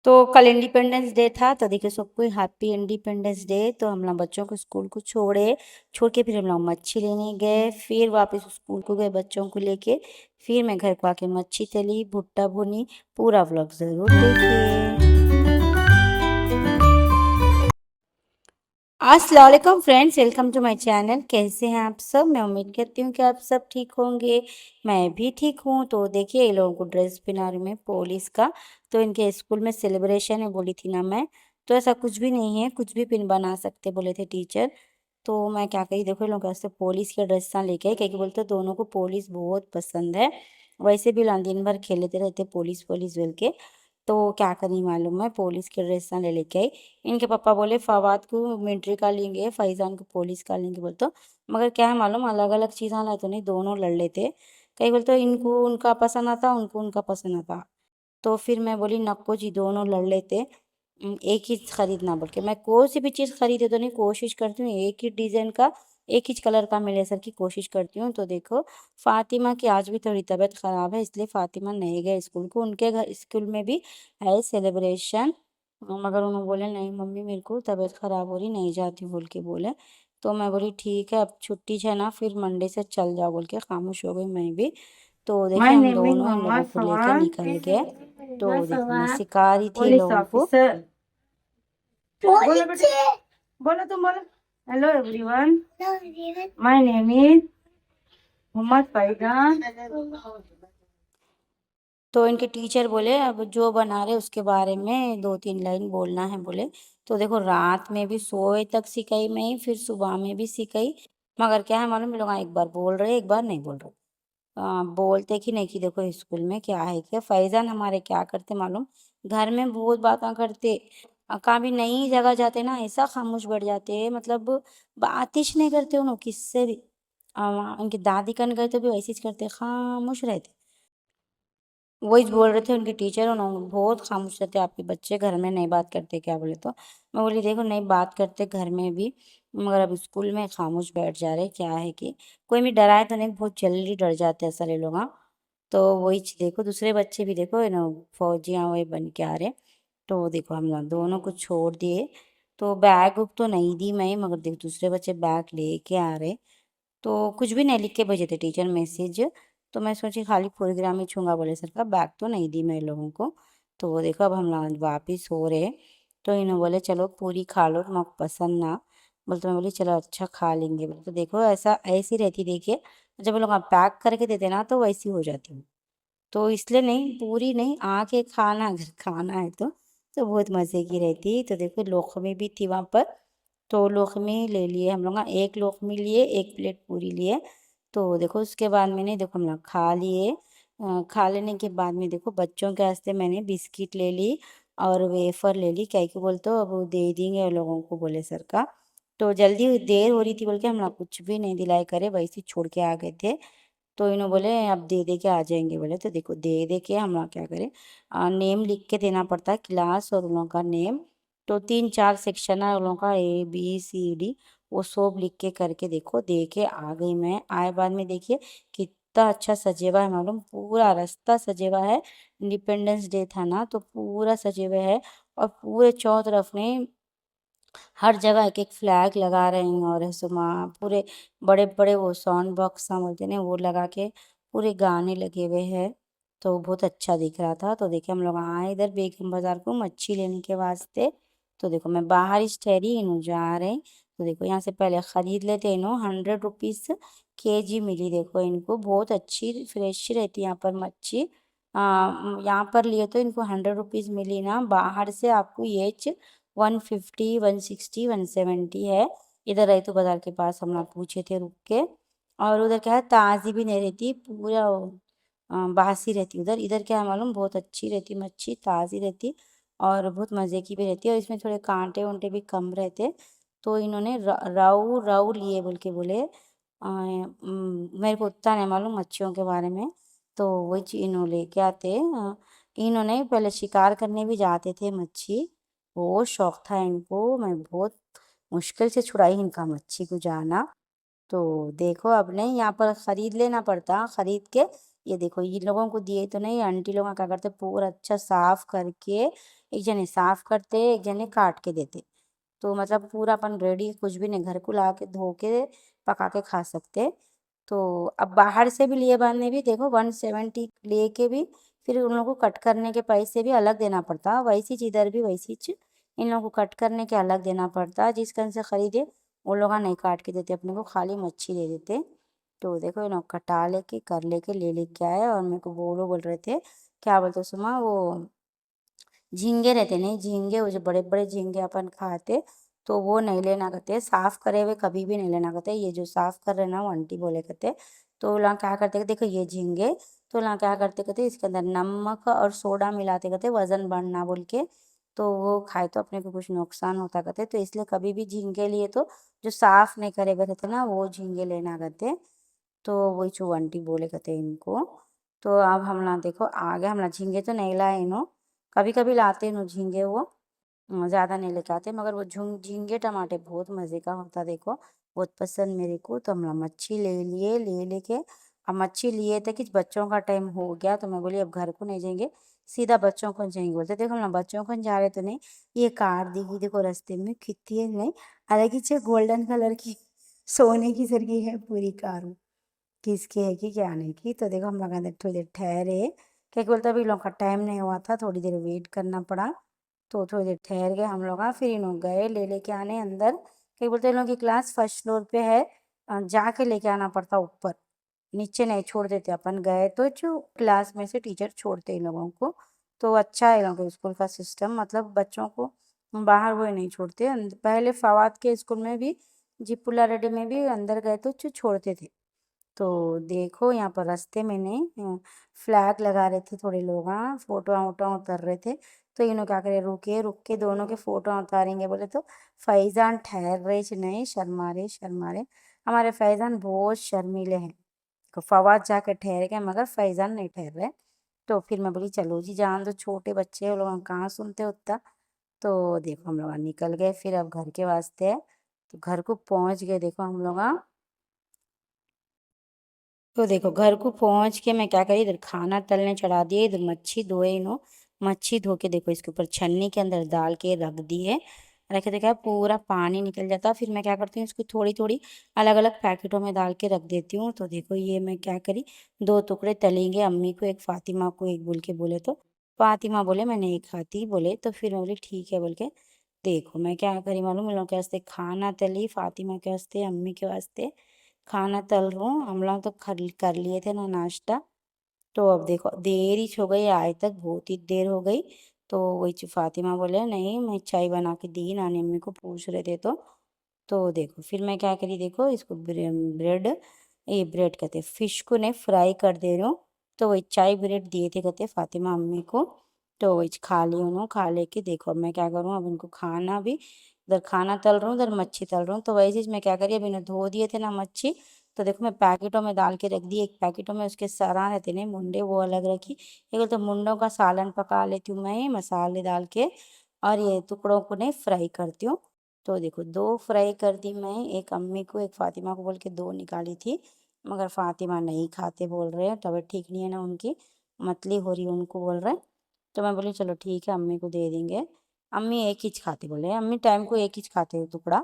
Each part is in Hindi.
तो कल इंडिपेंडेंस डे था तो देखिए सबको हैप्पी इंडिपेंडेंस डे। तो हम लोग बच्चों को स्कूल को छोड़ के फिर हम लोग मच्छी लेने गए, फिर वापस स्कूल को गए बच्चों को लेके। फिर मैं घर को आके मच्छी तली, भुट्टा भुनी। पूरा व्लॉग ज़रूर देखिए। अस्सलाम वालेकुम friends, welcome to my channel. कैसे हैं आप सब? मैं उम्मीद करती हूँ कि आप सब ठीक होंगे। मैं भी ठीक हूँ। तो देखिए ये लोगों को ड्रेस पहना रही मैं पुलिस का। तो इनके स्कूल में सेलिब्रेशन है बोली थी ना मैं। तो ऐसा कुछ भी नहीं है, कुछ भी पिन बना सकते बोले थे टीचर। तो मैं क्या कही, देखो ये लोग ऐसे पुलिस के ड्रेस लेके आई, क्योंकि बोलते दोनों को पुलिस बहुत पसंद है। वैसे भी दिन भर खेलते रहते पुलिस पुलिस बोल के। तो क्या करी मालूम है, पुलिस के ड्रेस ले लेके आई। इनके पापा बोले फवाद को मिलिट्री का लेंगे, फैजान को पुलिस का लेंगे बोलते। मगर क्या है मालूम, अलग अलग चीज़ें लाए तो नहीं, दोनों लड़ लेते। कहीं बोलते इनको उनका पसंद आता, उनको उनका पसंद आता। तो फिर मैं बोली नको जी, दोनों लड़ लेते। एक ही खरीदना बोल के, मैं कोई सी भी चीज़ खरीदे तो नहीं, कोशिश करती हूँ एक ही डिज़ाइन का, एक ही कलर का मिले सर की कोशिश करती हूँ। तो देखो फ़ातिमा की आज भी थोड़ी तबीयत ख़राब है, इसलिए फ़ातिमा नहीं गए स्कूल को। उनके घर स्कूल में भी है सेलिब्रेशन, मगर उन्होंने बोले नहीं मम्मी मेरे को तबीयत ख़राब हो रही, नहीं जाती बोल के बोले। तो मैं बोली ठीक है अब छुट्टी है ना, फिर मंडे से चल जाओ बोल के खामोश हो गई मैं भी। तो देखिए My हम name is दोनों इन लोगों Muhammad को लेके Fawad. निकल This गए। is my तो देखो मैं Fawad, सिखा रही थी police लोगों को। officer. बोलो बेटे, बोलो तुम बोलो। Hello everyone. My name is Muhammad Faizan. तो इनके टीचर बोले अब जो बना रहे उसके बारे में दो तीन लाइन बोलना है बोले। तो देखो रात में भी सोए तक सिखाई मैं, फिर सुबह में भी सिखाई। मगर क्या है मालूम, ये लोग एक बार बोल रहे एक बार नहीं बोल रहे। बोलते कि नहीं कि देखो स्कूल में क्या है, क्या फैजान हमारे क्या करते मालूम, घर में बहुत बातें करते। कभी नई जगह जाते ना ऐसा खामोश बैठ जाते, मतलब बातिश नहीं करते उन्होंने किससे भी। उनकी दादी कन गए तो भी वैसे ही करते, खामोश रहते। वही बोल रहे थे उनके टीचर, उन्होंने बहुत खामोश रहते आपके बच्चे, घर में नहीं बात करते क्या बोले। तो मैं बोली देखो नहीं बात करते घर में भी, मगर अब स्कूल में खामोश बैठ जा रहे। क्या है कि कोई भी डराए तो नहीं, बहुत जल्दी डर जाते हैं सारे लोग। हाँ तो वही देखो दूसरे बच्चे भी देखो है ना, फौजियाँ वही बन के आ रहे। तो देखो हम लोग दोनों को छोड़ दिए। तो बैग उग तो नहीं दी मैं, मगर देखो दूसरे बच्चे बैग लेके आ रहे। तो कुछ भी नहीं लिख के भेजे थे टीचर मैसेज। तो मैं सोची खाली प्रोग्राम ही छूंगा बोले सर का, बैग तो नहीं दी मैं लोगों को। तो वो देखो अब हम लोग वापिस हो रहे। तो इन्होंने बोले चलो पूरी खा लो, तुमको पसंद ना बोले। तो मैं बोली चलो अच्छा खा लेंगे बोले। तो देखो ऐसा ऐसी रहती देखिए, जब वो लोग पैक करके देते ना तो वैसी हो जाती हूँ। तो इसलिए नहीं, पूरी नहीं, आके खाना अगर खाना है तो बहुत मज़े की रहती। तो देखो लोखमी भी थी वहाँ पर। तो लोखमी ले लिए हम लोग, एक लोखमी लिए, एक प्लेट पूरी लिए। तो देखो उसके बाद मैंने देखो हम लोग खा लिए। खा लेने के बाद में देखो बच्चों के वास्ते मैंने बिस्किट ले ली और वेफर ले ली, क्या कि बोलते हो अब वो दे देंगे उन लोगों को बोले सर का। तो जल्दी देर हो रही थी बोल के हम लोग कुछ भी नहीं दिलाए करे, वैसे ही छोड़ के आ गए थे। तो इन्होंने बोले अब दे दे के आ जाएंगे बोले। तो देखो दे दे के हम लोग क्या करें, नेम लिख के देना पड़ता है क्लास और उन लोगों का नेम। तो तीन चार सेक्शन है उन लोगों का, ABCD, वो सब लिख के करके देखो दे के आ गई मैं। आए बाद में देखिए कितना अच्छा सजे हुआ है मालूम, पूरा रास्ता सजे हुआ है। इंडिपेंडेंस डे था ना तो पूरा सजे हुए है। और पूरे चौथ तरफ ने हर जगह एक एक फ्लैग लगा रहे हैं, और ऐसे पूरे बड़े बड़े वो साउंड बॉक्स बोलते हैं वो लगा के पूरे गाने लगे हुए हैं। तो बहुत अच्छा दिख रहा था। तो देखिए हम लोग आए इधर बेगम बाजार को मच्छी लेने के वास्ते। तो देखो मैं बाहर ही ठहरी, इन्हों जा रहे हैं। तो देखो यहाँ से पहले ख़रीद लेते इन्हों, 100 रुपीज़ KG मिली। देखो इनको बहुत अच्छी फ्रेश रहती है यहाँ पर मच्छी। यहाँ पर लिए तो इनको 100 रुपीज़ मिली ना, बाहर से आपको ये 150, 160, 170 है। इधर रैतू बाजार के पास हम लोग पूछे थे रुक के। और उधर क्या है ताज़ी भी नहीं रहती, पूरा बासी रहती उधर। इधर क्या है मालूम, बहुत अच्छी रहती मच्छी, ताज़ी रहती और बहुत मज़े की भी रहती है, और इसमें थोड़े कांटे वांटे भी कम रहते। तो इन्होंने राऊ राऊ लिए बोल के बोले। मेरे को उतना नहीं मालूम मच्छियों के बारे में। तो वही चीज़ इन्हों लेके आते। इन्होंने पहले शिकार करने भी जाते थे मच्छी, बहुत शौक था इनको। मैं बहुत मुश्किल से छुड़ाई इनका मच्छी को जाना। तो देखो अब नहीं, यहाँ पर ख़रीद लेना पड़ता, ख़रीद के ये देखो ये लोगों को दिए तो नहीं, आंटी लोग क्या करते पूरा अच्छा साफ करके एक जने साफ करते एक जने काट के देते। तो मतलब पूरा अपन रेडी कुछ भी नहीं, घर को ला के धो के पका के खा सकते। तो अब बाहर से भी लिए बाद में भी देखो 170 लेके भी फिर उन लोगों को कट करने के पैसे भी अलग देना पड़ता। वैसी चीज इधर भी वैसी चीज इन लोगों को कट करने के अलग देना पड़ता। जिस कन से खरीदे वो लोग नहीं काट के देते अपने को, खाली मच्छी दे देते। तो देखो ये लोग कटा लेके कर लेके ले लेके आए और मेरे को बोल रहे थे क्या बोलते सुमा वो झींगे रहते नहीं, झींगे वो जो बड़े बड़े झींगे अपन खाते तो वो नहीं लेना कहते, साफ करे हुए कभी भी नहीं लेना कहते। ये जो साफ कर रहे ना वो आंटी बोले कहते। तो लोग क्या करते देखो ये झींगे, तो लोग क्या करते कहते इसके अंदर नमक और सोडा मिलाते कहते वजन बढ़ना बोल के। तो वो खाए तो अपने को कुछ नुकसान होता कहते, तो इसलिए कभी भी झींगे लिए तो जो साफ नहीं करे हुए रहते ना वो झींगे लेना कहते। तो वही जो आंटी बोले कहते इनको। तो अब हम ना देखो आगे हम ना झींगे तो नहीं लाए इनो, कभी कभी लाते हैं झींगे वो, ज़्यादा नहीं लेके आते। मगर वो झींगे टमाटे बहुत मज़े का होता देखो, बहुत पसंद मेरे को। तो हम ना मच्छी ले लिए, ले लेके अब मच्छी लिए थे कि बच्चों का टाइम हो गया तो मैं बोली अब घर को नहीं जाएंगे, सीधा बच्चों को जाएंगे। बोलते देखो हम ना बच्चों को जा रहे तो नहीं, ये कार दिखी देखो रास्ते में कितनी है नहीं, अलग ही गोल्डन कलर की सोने की सर की है पूरी कार, किसकी है कि क्या नहीं की। तो देखो हम लोग अंदर थोड़ी देर ठहरे, क्या बोलते अभी लोग का टाइम नहीं हुआ था, थोड़ी देर वेट करना पड़ा। तो थोड़ी देर ठहर गए हम लोग, फिर इन लोग गए ले लेके आने अंदर। क्या बोलते इन लोग की क्लास फर्स्ट फ्लोर पे है, जाके लेके आना पड़ता ऊपर, नीचे नहीं छोड़ देते। अपन गए तो जो क्लास में से टीचर छोड़ते इन लोगों को। तो अच्छा है इन लोगों के स्कूल का सिस्टम, मतलब बच्चों को बाहर वो नहीं छोड़ते। पहले फवाद के स्कूल में भी जिपुला रेड्डी में भी अंदर गए तो छोड़ते थे। तो देखो यहाँ पर रास्ते में ने फ्लैग लगा रहे थे थोड़े लोग, हाँ फोटो वोटो उतर रहे थे। तो इन्हों क्या करे रुके रुक के दोनों के फोटो उतारेंगे बोले तो फैजान ठहर रहे नहीं, शर्मा रहे। हमारे फैजान बहुत शर्मीले हैं। तो फवाद जाके ठहर गए मगर फैजान नहीं ठहर रहे। तो फिर मैं बोली चलो जी जान दो, छोटे बच्चे वो लोग कहाँ सुनते उतना। तो देखो हम लोग निकल गए फिर अब घर के वास्ते। तो घर को पहुंच गए देखो हम लोग। तो देखो घर को पहुंच के मैं क्या करी, इधर खाना तलने चढ़ा दिए, इधर मच्छी धोए इनो, मच्छी धो के देखो इसके ऊपर छन्नी के अंदर डाल के रख दिए। रखे देखा पूरा पानी निकल जाता। फिर मैं क्या करती हूँ इसको थोड़ी थोड़ी अलग अलग पैकेटों में डाल के रख देती हूँ। तो देखो ये मैं क्या करी, दो टुकड़े तलेंगे, अम्मी को एक फातिमा को एक बोल के बोले तो फातिमा बोले मैं नहीं खाती बोले, तो फिर मैं बोली ठीक है बोल के। देखो मैं क्या करी मालूम, इन लोग के वास्ते खाना तली, फातिमा के वास्ते अम्मी के वास्ते खाना तल रहा हूँ। हम लोग तो कर लिए थे ना नाश्ता। तो अब देखो देर ही हो गई आए तक, बहुत ही देर हो गई। तो वही फातिमा बोले नहीं मैं चाय बना के दी, नानी अम्मी को पूछ रहे थे। तो देखो फिर मैं क्या करी देखो इसको ब्रेड, ये ब्रेड कहते फिश को ने फ्राई कर दे रही हूँ। तो वही चाय ब्रेड दिए थे कहते फातिमा अम्मी को। तो वही खा ली उन्होंने, खा लेके देखो अब मैं क्या करूँ, अब उनको खाना भी इधर खाना तल रहा हूँ इधर मच्छी तल रहा हूँ। तो वही चीज़ मैं क्या करी, अभी इन्हें धो दिए थे ना मच्छी। तो देखो मैं पैकेटों में डाल के रख दी, एक पैकेटों में उसके सरा रहते नहीं मुंडे वो अलग रखी, एक तो मुंडों का सालन पका लेती हूँ मैं मसाले डाल के, और ये टुकड़ों को नहीं फ्राई करती हूँ। तो देखो दो फ्राई कर दी मैं, एक अम्मी को एक फातिमा को बोल के दो निकाली थी। मगर फातिमा नहीं खाते बोल रहे हैं, तबीयत ठीक नहीं है ना उनकी, मतली हो रही है उनको बोल रहे हैं। तो मैं बोली चलो ठीक है अम्मी को दे देंगे। अम्मी एक ही खाते बोले, अम्मी टाइम को एक ही खाते हैं टुकड़ा।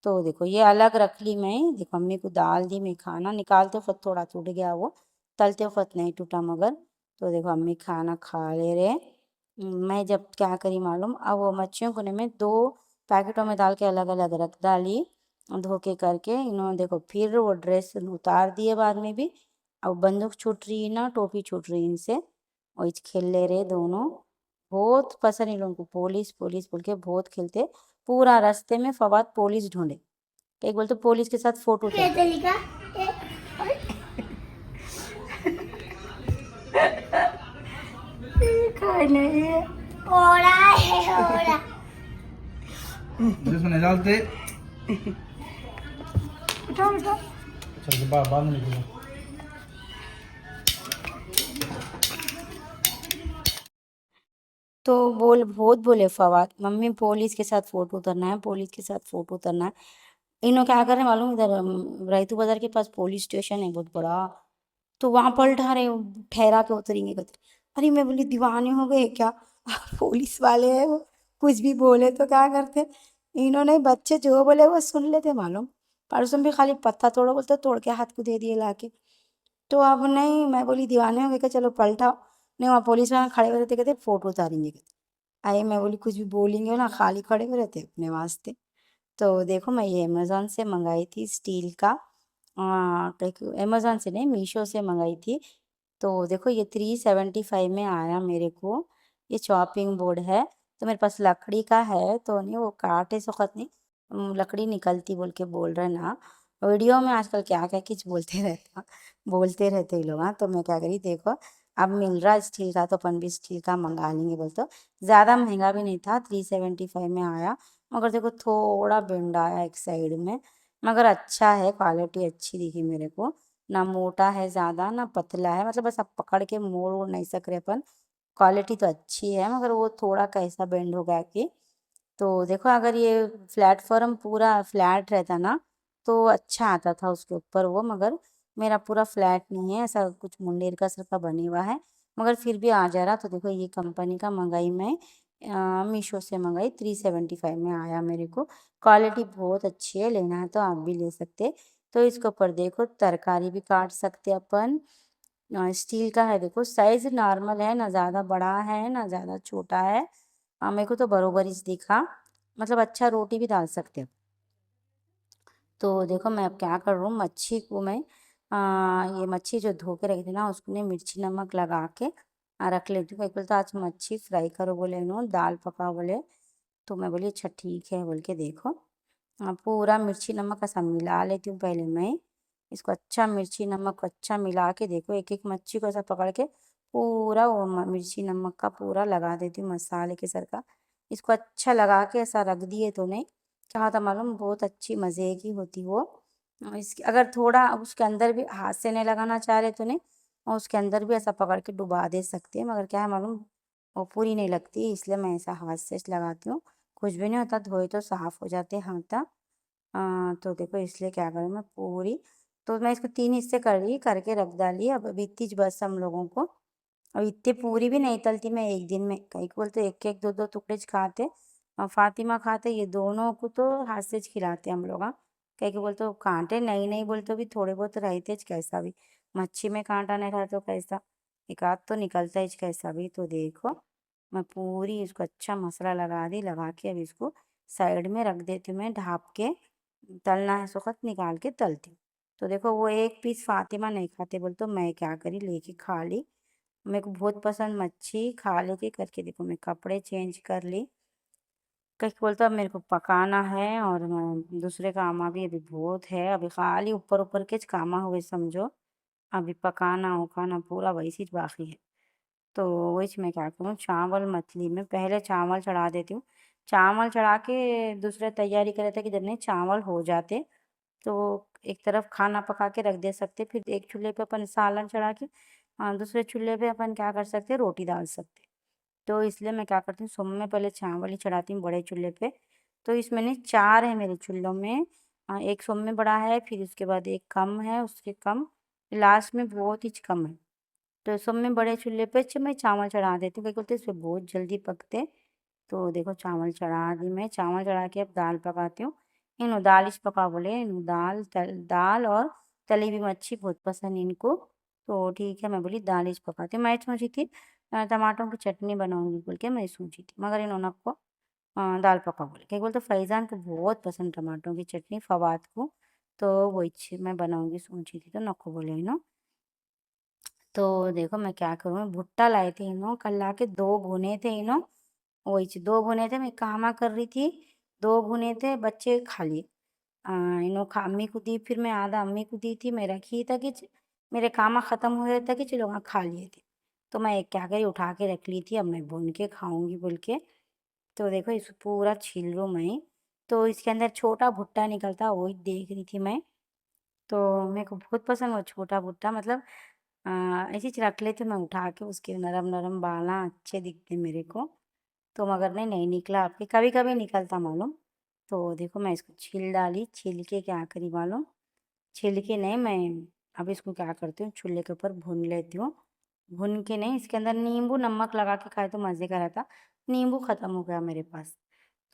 तो देखो ये अलग रख ली मैं, देखो अम्मी को डाल दी मैं खाना, निकालते वक्त थोड़ा टूट गया वो, तलते वक्त नहीं टूटा मगर। तो देखो अम्मी खाना खा ले रहे। मैं जब क्या करी मालूम, अब वो मच्छियों को ने मैं दो पैकेटों में डाल के अलग अलग रख डाली, धो के करके इन्होंने देखो फिर वो ड्रेस उतार दिए बाद में भी। अब बंदूक छूट रही है ना टोपी छूट रही इनसे, वही खेल ले रहे दोनों। बहुत पसंद इन लोगों को, पुलिस पुलिस बोल के बहुत खेलते। पूरा रास्ते में फवाद पुलिस ढूंढे, एक बोलते पुलिस के साथ फोटो उतार। खाने है ओड़ा है ओड़ा जिसमें डालते उठा उठा। चल के बाद में निकलो। तो बोल बहुत बोले फवाद मम्मी पुलिस के साथ फोटो उतरना है, पुलिस के साथ फोटो उतरना है। इन्हों क्या कर रहे हैं मालूम, इधर रैतू बाजार के पास पुलिस स्टेशन है बहुत बड़ा। तो वहां पलटा रहे, ठहरा के उतरेंगे कहते। अरे मैं बोली दीवाने हो गए क्या? पुलिस वाले हैं वो, कुछ भी बोले तो क्या करते। इन्होंने बच्चे जो बोले वो सुन लेते मालूम। परसों भी खाली पत्ता तोड़ो बोलते तोड़ के हाथ को दे दिए लाके। तो अब नहीं, मैं बोली दीवाने हो गए क्या, चलो पलटाओ। नहीं, वहाँ पुलिस वाले खड़े हुए रहते, कहते फोटो उतारेंगे कहते। अरे मैं बोली कुछ भी बोलेंगे ना, खाली खड़े हुए रहते अपने वास्ते। तो देखो मैं ये अमेज़न से मंगाई थी स्टील का, अमेज़न से नहीं, मीशो से मंगाई थी। तो देखो ये 375 में आया मेरे को। ये चॉपिंग बोर्ड है। तो मेरे पास लकड़ी का है तो नहीं, वो काटे सकत नहीं, लकड़ी निकलती बोल के बोल रहे ना। वीडियो में आजकल क्या क्या कुछ बोलते रहते ये लोग। हाँ, तो मैं क्या करी देखो, अब मिल रहा है स्टील का तो अपन भी स्टील का मंगा लेंगे बोल। तो ज़्यादा महंगा भी नहीं था, 375 में आया। मगर देखो थोड़ा बेंड आया एक साइड में, मगर अच्छा है, क्वालिटी अच्छी दिखी मेरे को। ना मोटा है ज़्यादा ना पतला है, मतलब बस आप पकड़ के मोड़ वोड़ नहीं सक रहे अपन। क्वालिटी तो अच्छी है, मगर वो थोड़ा कैसा बेंड हो गया कि। तो देखो अगर ये प्लेटफॉर्म पूरा फ्लैट रहता ना तो अच्छा आता था उसके ऊपर वो, मगर मेरा पूरा फ्लैट नहीं है, ऐसा कुछ मुंडेर का सर का बने हुआ है। मगर फिर भी आ जा रहा। तो देखो ये कंपनी का मंगाई मैं, मीशो से मंगाई, 375 में आया मेरे को। क्वालिटी बहुत अच्छी है, लेना है तो आप भी ले सकते। तो इसके ऊपर देखो तरकारी भी काट सकते अपन। स्टील का है, देखो साइज नॉर्मल है, ना ज़्यादा बड़ा है ना ज़्यादा छोटा है। मेरे को तो बरोबर ही दिखा, मतलब अच्छा रोटी भी डाल सकते हो। तो देखो मैं अब क्या कर रहा हूँ, मच्छी को मैं ये मच्छी जो धो के रखी थी ना उसको ने मिर्ची नमक लगा के रख लेती हूँ। एक बोलते आज मच्छी फ्राई करो बोले, नो दाल पकाओ बोले। तो मैं बोली अच्छा ठीक है बोल के देखो, पूरा मिर्ची नमक ऐसा मिला लेती हूँ पहले मैं। इसको अच्छा मिर्ची नमक अच्छा मिला के देखो, एक एक मच्छी को ऐसा पकड़ के पूरा वो मिर्ची नमक का पूरा लगा देती हूँ मसाले के सर का। इसको अच्छा लगा के ऐसा रख दिए तो नहीं, क्या होता मालूम, बहुत अच्छी मज़े की होती वो। इसके अगर थोड़ा उसके अंदर भी हाथ से नहीं लगाना चाह रहे तो नहीं, और उसके अंदर भी ऐसा पकड़ के डुबा दे सकते हैं, मगर क्या है मालूम वो पूरी नहीं लगती, इसलिए मैं ऐसा हाथ से लगाती हूँ। कुछ भी नहीं होता, धोए तो साफ हो जाते हाथ। तो देखो इसलिए क्या करूँ मैं पूरी, तो मैं इसको 3 हिस्से कर ली, करके रख डाली। अब इतनी बस हम लोगों को, अब इतनी पूरी भी नहीं तलती मैं एक दिन में, कई को बोलते एक एक दो दो टुकड़े खाते। फातिमा खाते, ये दोनों को तो हाथ से खिलाते हम लोग। हाँ, कई को बोलते कांटे नहीं नहीं बोलते भी थोड़े बहुत रहते कैसा भी, मच्छी में कांटा नहीं रहा तो कैसा, एक आध तो निकलता है कैसा भी। तो देखो मैं पूरी इसको अच्छा मसाला लगा दी, लगा के अब इसको साइड में रख देती हूँ मैं ढाप के। तलना है सुखत निकाल के तलती हूँ। तो देखो वो एक पीस फातिमा नहीं खाते बोल, तो मैं क्या करी लेके खा ली। मेरे को बहुत पसंद मच्छी, खा लेके करके देखो मैं कपड़े चेंज कर ली। कहीं बोलता अब मेरे को पकाना है, और दूसरे काम भी अभी बहुत है, अभी खाली ऊपर ऊपर के काम हुए समझो। अभी पकाना उकाना पूरा वैसी बाकी है। तो वही मैं क्या करूँ, चावल मछली में पहले चावल चढ़ा देती हूँ। चावल चढ़ा के दूसरे तैयारी करे थे कि जब नहीं चावल हो जाते तो एक तरफ खाना पका के रख दे सकते, फिर एक चूल्हे पे अपन सालन चढ़ा के दूसरे चूल्हे पे अपन क्या कर सकते रोटी डाल सकते। तो इसलिए मैं क्या करती हूँ, सुबह में पहले चावल ही चढ़ाती हूँ बड़े चूल्हे पे। तो इसमें नहीं 4 है मेरे चूल्हों में, एक सुबह में बड़ा है, फिर उसके बाद एक कम है, उसके कम लास्ट में बहुत ही कम है। तो सब में बड़े चूल्हे पे मैं चावल चढ़ा देती हूँ, क्या बोलते इसमें बहुत जल्दी पकते। तो देखो चावल चढ़ा दी मैं, चावल चढ़ा के अब दाल पकाती हूँ। इन्हों दाल इस पका बोले, इन्हों दाल और तली हुई मच्छी बहुत पसंद इनको। तो ठीक है मैं बोली दाल इस पकाती हूँ। मैं सोची थी टमाटरों की चटनी बनाऊंगी बोल के मैं सोची थी, मगर इन्होंने को दाल पका बोले, क्या बोलते फैजान को बहुत पसंद टमाटरों की चटनी, फवाद को। तो वही मैं बनाऊंगी सोची थी, तो नको बोले इन्हों। तो देखो मैं क्या करूँ, भुट्टा लाए थे इन्हों कल ला के, 2 भुने थे इन्हों। वही 2 भुने थे, मैं कामा कर रही थी, 2 भुने थे, बच्चे खा लिए। इन्हों खा अम्मी को दी, फिर मैं आधा अम्मी को दी थी, मैं रखी था कि मेरे कामा ख़त्म हुए थे कि चलो हाँ खा लिए थे। तो मैं एक क्या करी उठा के रख ली थी, अब मैं भून के खाऊंगी बोल के। तो देखो इसको पूरा छील लूँ मैं। तो इसके अंदर छोटा भुट्टा निकलता वही देख रही थी मैं। तो मेरे को बहुत पसंद वो छोटा भुट्टा, मतलब अ, ऐसे ही रख लेते मैं उठा के, उसके नरम नरम बाला अच्छे दिखते मेरे को। तो मगर नहीं नहीं निकला, आपके कभी कभी निकलता मालूम। तो देखो मैं इसको छील डाली, छील के क्या करी मालूम, छील के नहीं मैं अब इसको क्या करती हूँ, चूल्हे के ऊपर भून लेती हूँ। भून के नहीं, इसके अंदर नींबू नमक लगा के खाए तो मज़े का रहता। नींबू ख़त्म हो गया मेरे पास,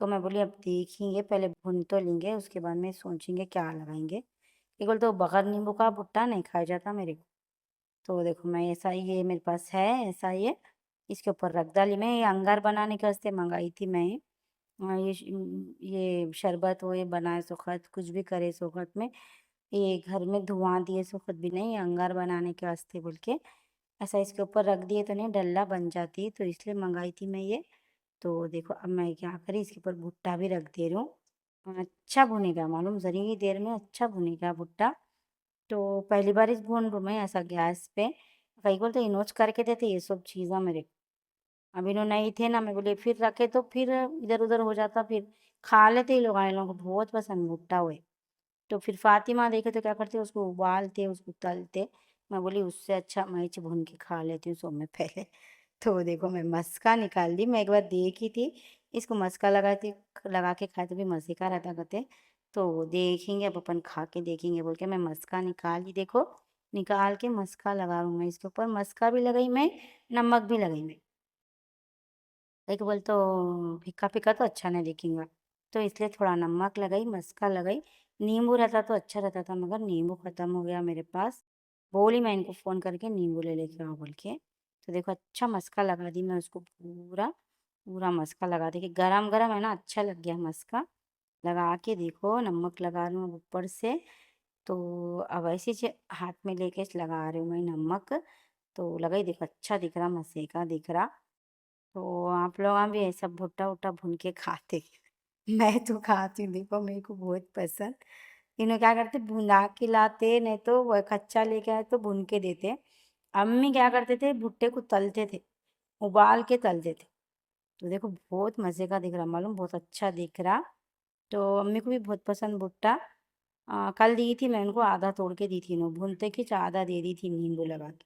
तो मैं बोली अब देखेंगे, पहले भून तो लेंगे, उसके बाद में सोचेंगे क्या लगाएंगे। केवल तो बगैर नींबू का भुट्टा नहीं खाया जाता मेरे को। तो देखो मैं ऐसा ही, ये मेरे पास है ऐसा, ये इसके ऊपर रख डाली। मैं ये अंगार बनाने के वास्ते मंगाई थी मैं। ये शरबत हो, ये बनाए सुखत, कुछ भी करे सुखत में, ये घर में धुआं दिए सुखत भी नहीं, अंगार बनाने के वास्ते बोल के ऐसा इसके ऊपर रख दिए तो नहीं डल्ला बन जाती, तो इसलिए मंगाई थी मैं ये। तो देखो अब मैं क्या करी, इसके ऊपर भुट्टा भी रख दे रही हूँ। अच्छा भुनेगा, मालूम जरी ही देर में अच्छा भुनेगा भुट्टा। तो पहली बार इस भून रही हूँ मैं ऐसा गैस पे। कई बोलते इनोच करके देते ये सब चीज़ा मेरे को। अब इन्हों नहीं थे ना, मैं बोली फिर रखे तो फिर इधर उधर हो जाता, फिर खा लेते ही लोग, आए लोगों को बहुत पसंद भुट्टा हुए। तो फिर फातिमा देखे तो क्या करते, उसको उबालते उसको तलते। मैं बोली उससे अच्छा मिर्च भून के खा लेती हूँ सो में पहले। तो देखो मैं मस्का निकाल ली, मैं एक बार देखी थी इसको मस्का लगाती, लगा के खाए तो भी मज़े का रहता कहते। तो देखेंगे अब अपन खा के देखेंगे बोल के मैं मस्का निकाली, देखो निकाल के मस्का लगा लूँ मैं इसके ऊपर। मस्का भी लगाई मैं, नमक भी लगाई मैं। एक बोल तो फीका फीका तो अच्छा नहीं दिखेगा, तो इसलिए थोड़ा नमक लगाई, मस्का लगाई। नींबू रहता तो अच्छा रहता था, मगर नींबू ख़त्म हो गया मेरे पास। बोली मैं इनको फ़ोन करके नींबू ले लेके आओ बोल के। तो देखो अच्छा मस्का लगा दी मैं उसको, पूरा पूरा मस्का लगा दी कि गरम गरम है ना, अच्छा लग गया मस्का। लगा के देखो नमक लगा रही हूँ ऊपर से। तो अब ऐसे हाथ में लेके लगा रही हूँ मैं नमक। तो लगा ही देखो अच्छा दिख रहा, मज़े का दिख रहा। तो आप लोग भी ऐसा भुट्टा वुट्टा भून के खाते? मैं तो खाती हूँ, देखो मेरे को बहुत पसंद। इन्हों क्या करते, भुना के लाते, नहीं तो वो कच्चा लेके आए तो भून के देते। अम्मी क्या करते थे, भुट्टे को तलते थे, उबाल के तलते थे। तो देखो बहुत मज़े का दिख रहा, मालूम बहुत अच्छा दिख रहा। तो अम्मी को भी बहुत पसंद भुट्टा। कल दी थी मैं उनको, आधा तोड़ के दी थी, इन्हों भूनते कि आधा दे दी थी नींबू लगा के।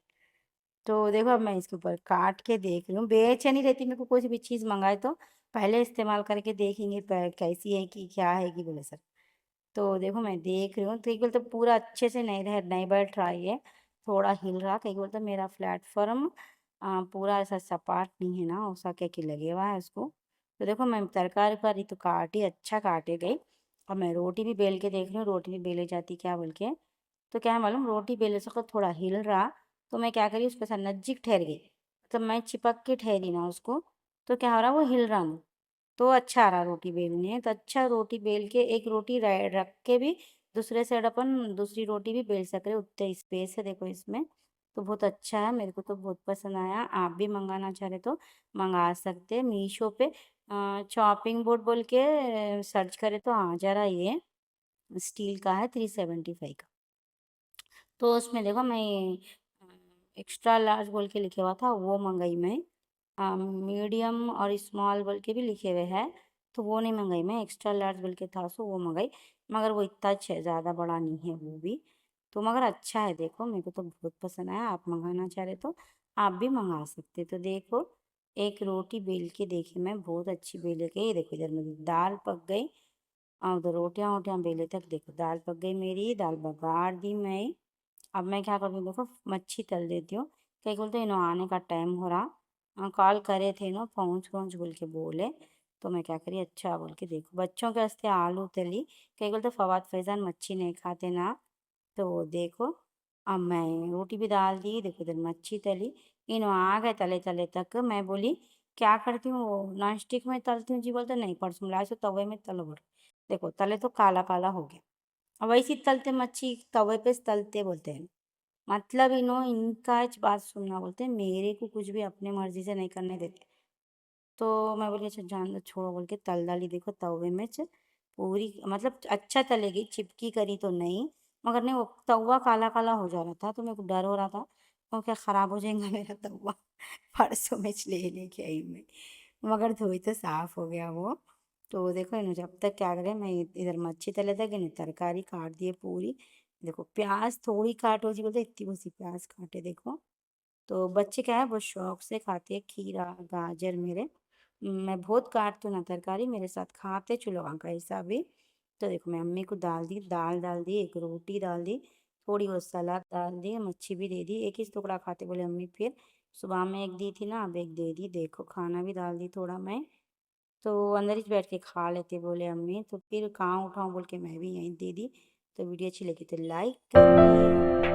तो देखो अब मैं इसके ऊपर काट के देख रही हूँ, बेचैनी रहती मेरे को, कोई भी चीज़ मंगाए तो पहले इस्तेमाल करके देखेंगे कैसी है कि क्या है कि बोले सर। तो देखो मैं देख रही हूँ, तो एक बोल तो पूरा अच्छे से नहीं रह, नहीं बैठ रहा है ये, थोड़ा हिल रहा। कहीं बोल तो मेरा प्लेटफॉर्म पूरा ऐसा सपाट नहीं है ना, ऐसा क्या कि लगे हुआ है उसको। तो देखो मैं तरकारी वरकारी तो काटी, अच्छा काटे गई। और मैं रोटी भी बेल के देख रही हूँ, रोटी भी बेले जाती क्या बोल के। तो क्या है मालूम, रोटी बेले से थोड़ा हिल रहा, तो मैं क्या करी उसके साथ नज़दीक ठहर गई, मतलब मैं चिपक के ठहरी ना उसको। तो क्या हो रहा, वो हिल रहा नहीं। तो अच्छा आ रहा रोटी बेलने, तो अच्छा रोटी बेल के एक रोटी रख के भी दूसरे साइड अपन दूसरी रोटी भी बेल सक रहे, उतने स्पेस है देखो इसमें। तो बहुत अच्छा है, मेरे को तो बहुत पसंद आया। आप भी मंगाना चाह रहे तो मंगा सकते हैं मीशो पे। चॉपिंग बोर्ड बोल के सर्च करे तो आ जा रहा है ये, स्टील का है, 375 का। तो उसमें देखो मैं एक्स्ट्रा लार्ज बोल के लिखे हुआ था वो मंगाई मैं। मीडियम और स्मॉल बोल के भी लिखे हुए हैं, तो वो नहीं मंगाई मैं, एक्स्ट्रा लार्ज बोल के था सो वो मंगाई। मगर वो इतना अच्छा है, ज़्यादा बड़ा नहीं है वो भी। तो मगर अच्छा है, देखो मेरे को तो बहुत पसंद आया। आप मंगाना चाह रहे तो आप भी मंगा सकते। तो देखो एक रोटी बेल के देखी मैं, बहुत अच्छी बेले गई। देखो इधर मेरी दाल पक गई, और उधर रोटियाँ वोटियाँ बेले तक देखो दाल पक गई मेरी, दाल बघार दी मैं। अब मैं क्या करती हूँ देखो, मच्छी तल देती हूँ। कहीं बोलते इन्हों आने का टाइम हो रहा, कॉल करे थे इन्हों, पहुँच पहुँच बोल के बोले। तो मैं क्या करी, अच्छा बोल के देखो बच्चों के वास्ते आलू तली। कहीं बोलते फवाद फैजान मच्छी नहीं खाते ना, तो देखो अब मैं रोटी भी डाल दी, देखो इधर मच्छी तली। इन्हों आ गए तले तले तक। मैं बोली क्या करती हूँ, नॉन स्टिक में तलती हूँ जी, बोलते नहीं परसों लाए सो तवे में तलो बोल। देखो तले तो काला काला हो गया। अब वैसे ही तलते मच्छी तवे पे तलते बोलते हैं, मतलब इनका बात सुनना बोलते हैं, मेरे को कुछ भी अपने मर्जी से नहीं करने देते। तो मैं बोली अच्छा जान दो छोड़ो बोल के तल डाली, देखो तवे में पूरी, मतलब अच्छा तलेगी, चिपकी करी तो नहीं। मगर नहीं वो तवा काला काला हो जा रहा था, तो मेरे को डर हो रहा था वो क्या ख़राब हो जाएगा मेरा तवा। परसों में ले लेके आई मैं, मगर धोई तो साफ हो गया वो। तो देखो इन्हों जब तक क्या करें, मैं इधर मच्छी तले तक इन्हें तरकारी काट दिए पूरी। देखो प्याज थोड़ी काटो जी, बोलते इतनी सी प्याज काटे देखो। तो बच्चे क्या है बहुत शौक से खाते हैं खीरा गाजर मेरे। मैं बहुत काटती हूँ ना तरकारी, मेरे साथ खाते चलो का ऐसा भी। तो देखो मैं अम्मी को दाल दी, दाल डाल दी, एक रोटी डाल दी, थोड़ी बहुत सलाद डाल दी, मच्छी भी दे दी, एक ही टुकड़ा खाते बोले अम्मी। फिर सुबह में एक दी थी ना, अब एक दे दी। देखो खाना भी डाल दी थोड़ा मैं, तो अंदर ही बैठ के खा लेते बोले अम्मी। तो फिर कहाँ उठाऊँ बोल के मैं भी यहीं दे दी। तो वीडियो अच्छी लगी तो लाइक करिए।